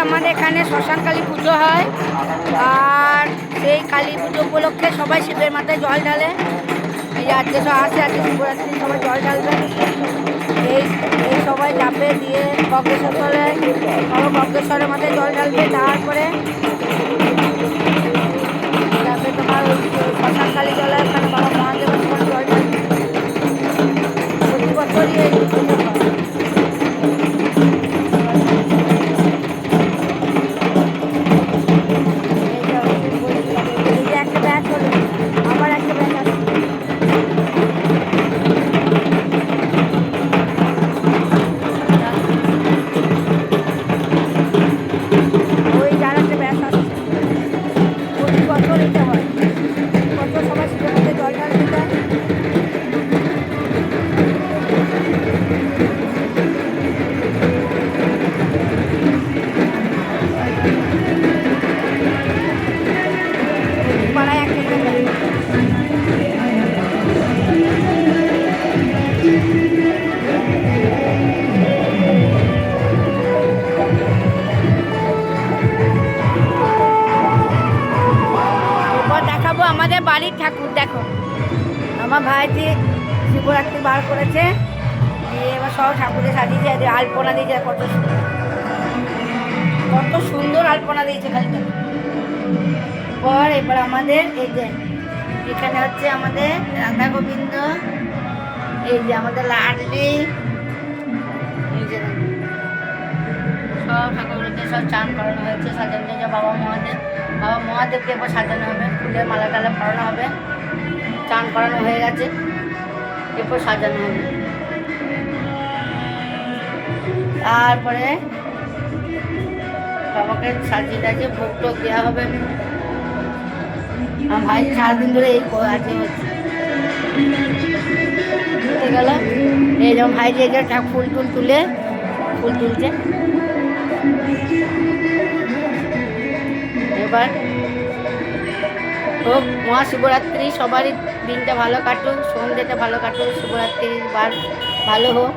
আমাদের এখানে শ্মশান কালী পুজো হয়, আর সেই কালী পুজো উপলক্ষে সবাই শিবের মাথায় জল ঢালে। এই আজকে সব আসে, আজকে শিবরাত্রি সবাই জল ঢালবে। এই এই সবাই যাবে দিয়ে বজ্রেশ্বর তলায় বাবা বজ্রেশ্বরের মাথায় জল ঢালবে। তারপরে যাবে তোমার ওই শ্মশান কালী জলায়, ওখানে বাবা মহাদেবের ওখানে জল ঢালবে। প্রতি বছরই এই পুজো হয়। একটা ব্যাচ হলো, আবার একটা ব্যাচ আসছে। ওই যার একটা ব্যাচ আসছে, প্রতি বছর এটা হয়। প্রতি বছর সবাই শিবের মধ্যে জল ঢালতে যায়। প্রতি পাড়ায় একটা করে ব্যাচ। এরপর দেখাবো আমাদের বাড়ির ঠাকুর। দেখো আমার ভাইটি শিবরাত্রি বার করেছে, দিয়ে এবার সব ঠাকুরে সাজিয়েছে, এদের আলপনা দিয়েছে। কত সুন্দর আলপনা দিয়েছে খালি। এবার আমাদের এই যে এখানে হচ্ছে আমাদের রাধা গোবিন্দ, এই যে আমাদের লাডলি, এই যে সব ঠাকুরগুলোকে সব চান করানো হয়েছে, সাজানো হয়েছে। বাবা মহাদেবকে এবার সাজানো হবে, ফুলের মালা টালা পরানো হবে। চান করানো হয়ে গেছে, এরপর সাজানো হবে। তারপরে বাবাকে সাজিয়ে টাজিয়ে ভোগ টোগ দেওয়া হবে। আমার ভাই সারাদিন ধরে এই কাজে হচ্ছে গেল। এই যেমন ভাই যে ফুল তুলছে। এবার হোক মহাশিবরাত্রি, সবারই দিনটা ভালো কাটুক, সন্ধ্যেটা ভালো কাটুক, শিবরাত্রির বার ভালো হোক।